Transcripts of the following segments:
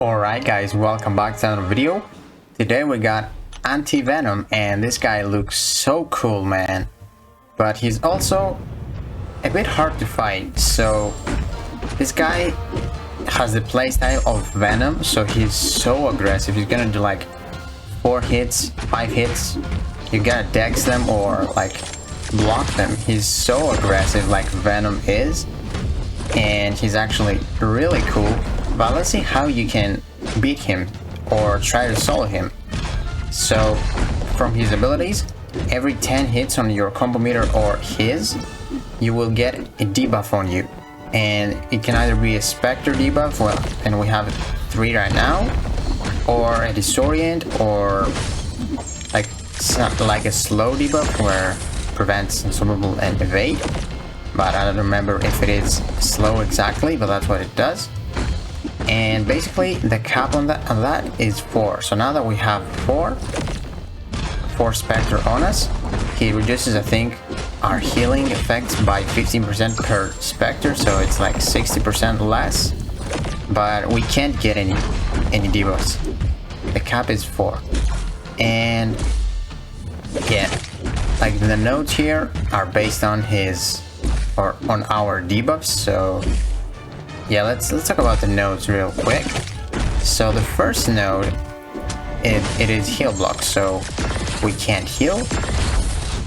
Alright guys, welcome back to another video. Today we got Anti-Venom, and this guy looks so cool, man. But he's also a bit hard to fight. So this guy has the playstyle of Venom, so he's so aggressive. He's gonna do like 4 hits, 5 hits. You gotta dex them or like block them. He's so aggressive like Venom is, and he's actually really cool. But let's see how you can beat him or try to solo him. So from his abilities, every 10 hits on your combo meter or his, you will get a debuff on you. And it can either be a Spectre debuff, well, and we have 3 right now, or a Disorient, or like a slow debuff where prevents Unsubmerable and Evade. But I don't remember if it is slow exactly, but that's what it does. And basically the cap on that is 4. So now that we have 4 Spectre on us, he reduces, I think, our healing effects by 15% per Spectre, so it's like 60% less. But we can't get any debuffs. The cap is 4. And yeah, like the nodes here are based on his or on our debuffs. So yeah, let's talk about the nodes real quick. So the first node, it is heal block, so we can't heal.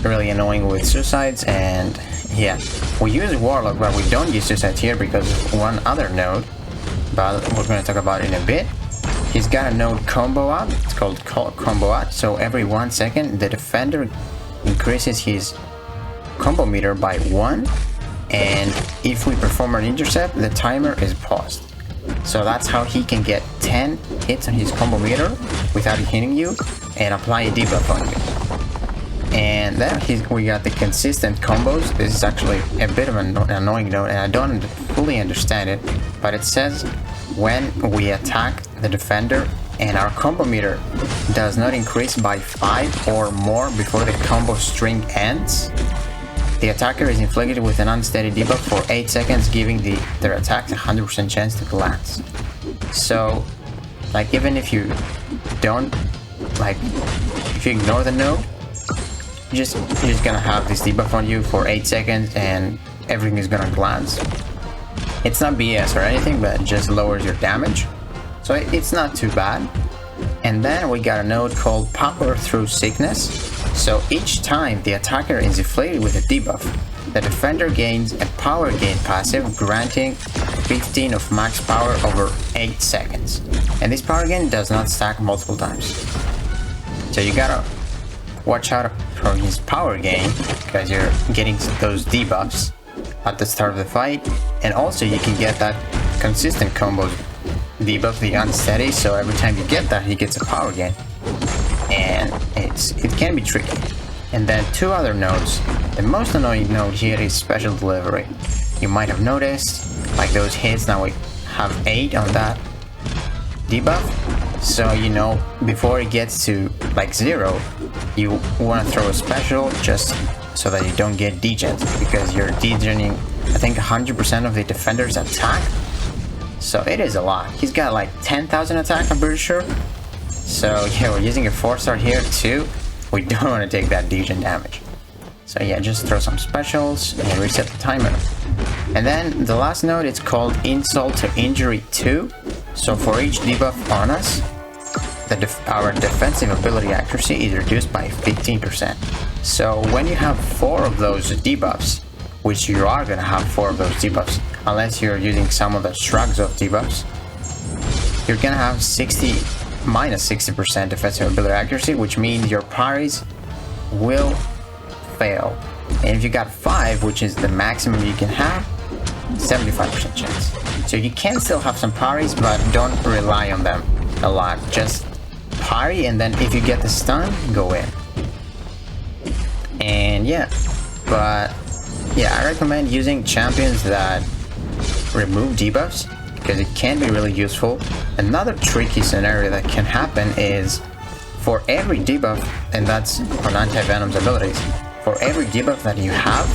Really annoying with suicides. And yeah, we use Warlock, but we don't use suicides here because of one other node, but we're going to talk about it in a bit. He's got a node combo up, it's called combo up. So every 1 second the defender increases his combo meter by 1, and if we perform an intercept, the timer is paused. So that's how he can get 10 hits on his combo meter without hitting you and apply a debuff on you. And then we got the consistent combos. This is actually a bit of an annoying note, and I don't fully understand it, but it says when we attack the defender and our combo meter does not increase by 5 or more before the combo string ends, the attacker is inflicted with an unsteady debuff for 8 seconds, giving their attack a 100% chance to glance. So, like, even if you don't, like, if you ignore the node, you're just gonna have this debuff on you for 8 seconds and everything is gonna glance. It's not BS or anything, but it just lowers your damage. So it's not too bad. And then we got a node called Power Through Sickness. So each time the attacker is inflated with a debuff, the defender gains a power gain passive, granting 15 of max power over 8 seconds. And this power gain does not stack multiple times. So you gotta watch out for his power gain, because you're getting those debuffs at the start of the fight. And also you can get that consistent combo debuff, the unsteady, so every time you get that, he gets a power gain. And it can be tricky. And then 2 other nodes. The most annoying node here is Special Delivery. You might have noticed, like those hits, now we have 8 on that debuff. So, you know, before it gets to like 0, you want to throw a special just so that you don't get degens, because you're degening, I think, 100% of the defender's attack. So it is a lot. He's got like 10,000 attack, I'm pretty sure. So yeah, we're using a 4-star here too. We don't want to take that degen damage. So yeah, just throw some specials and reset the timer. And then the last node, it's called Insult to Injury 2. So for each debuff on us, our defensive ability accuracy is reduced by 15%. So when you have 4 of those debuffs, which you are going to have 4 of those debuffs, unless you're using some of the shrugs of debuffs, you're going to have minus 60% defensive ability accuracy, which means your parries will fail. And if you got 5, which is the maximum you can have, 75% chance. So you can still have some parries, but don't rely on them a lot. Just parry, and then if you get the stun, go in. And yeah, but yeah, I recommend using champions that remove debuffs, because it can be really useful. Another tricky scenario that can happen is for every debuff, and that's on Anti-Venom's abilities, for every debuff that you have,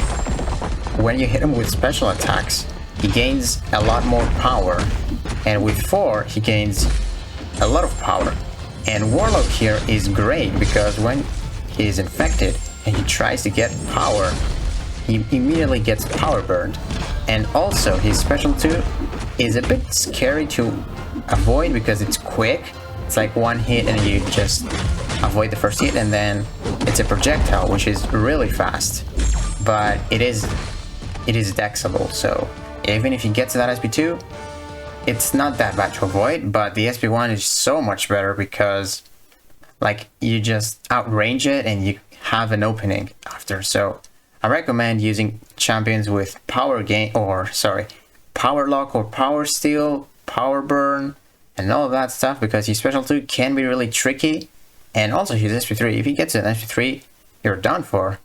when you hit him with special attacks, he gains a lot more power, and with 4 he gains a lot of power. And Warlock here is great because when he is infected and he tries to get power, he immediately gets power burned. And also his special 2 is a bit scary to avoid because it's quick. It's like one hit and you just avoid the first hit, and then it's a projectile which is really fast. But it is dexable, so even if you get to that SP2, it's not that bad to avoid. But the SP1 is so much better because like you just outrange it and you have an opening after. So I recommend using champions with power gain, or sorry, power lock or power steal, power burn, and all of that stuff, because his special 2 can be really tricky. And also his SP3, if he gets an SP3, you're done for,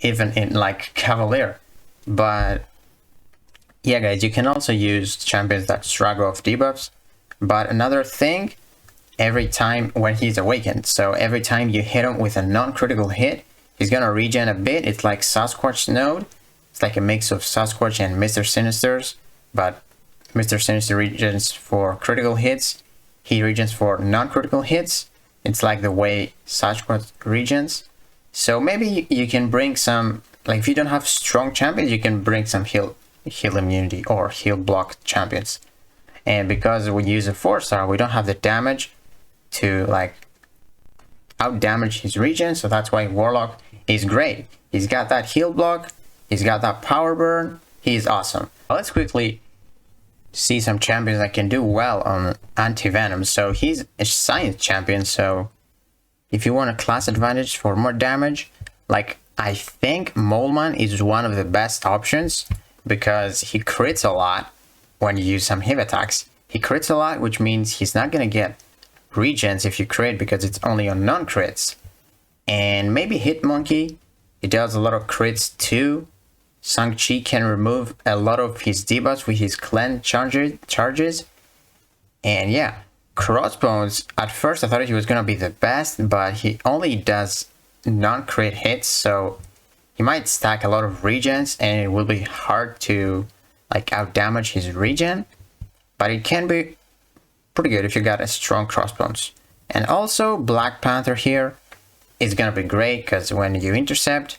even in like Cavalier. But yeah guys, you can also use champions that struggle off debuffs. But another thing, every time when he's awakened, so every time you hit him with a non-critical hit, he's gonna regen a bit. It's like Sasquatch node. It's like a mix of Sasquatch and Mr. Sinister's, but Mr. Sinister regens for critical hits, he regens for non-critical hits. It's like the way Sasquatch regens. So maybe you can bring some, like if you don't have strong champions, you can bring some heal immunity or heal block champions. And because we use a 4-star, we don't have the damage to like out damage his regen, so that's why Warlock is great. He's got that heal block, he's got that power burn, he's awesome. Let's quickly see some champions that can do well on Anti-Venom. So he's a science champion, so if you want a class advantage for more damage, like I think Moleman is one of the best options because he crits a lot when you use some heavy attacks. He crits a lot, which means he's not gonna get regens if you crit because it's only on non-crits. And maybe Hitmonkey, he does a lot of crits too. Shang-Chi can remove a lot of his debuffs with his cleanse charges. And yeah, Crossbones, at first I thought he was gonna be the best, but he only does non-crit hits, so he might stack a lot of regens and it will be hard to like out damage his regen. But it can be pretty good if you got a strong Crossbones. And also Black Panther here is gonna be great because when you intercept,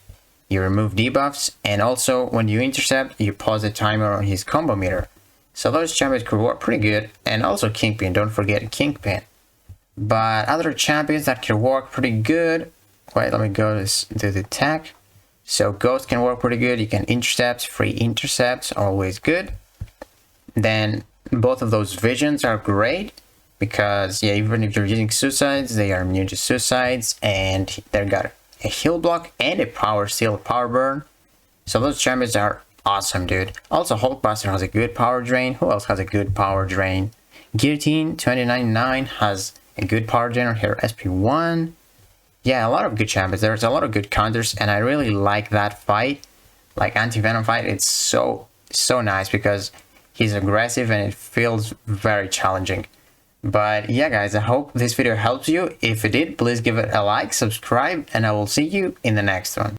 you remove debuffs, and also when you intercept, you pause the timer on his combo meter. So those champions could work pretty good. And also Kingpin, don't forget Kingpin. But other champions that can work pretty good, wait, let me go to the tech. So Ghost can work pretty good, you can intercept, free intercepts, always good. Then both of those visions are great, because yeah, even if you're using suicides, they are immune to suicides, and they've got a heal block and a power steal, power burn. So those champions are awesome, dude. Also Hulkbuster has a good power drain. Who else has a good power drain? Guillotine 2099 has a good power drain on her SP1. Yeah, a lot of good champions. There's a lot of good counters, and I really like that fight. Like Anti-Venom fight, it's so nice because he's aggressive and it feels very challenging. But yeah guys, I hope this video helps you. If it did, please give it a like, subscribe, and I will see you in the next one.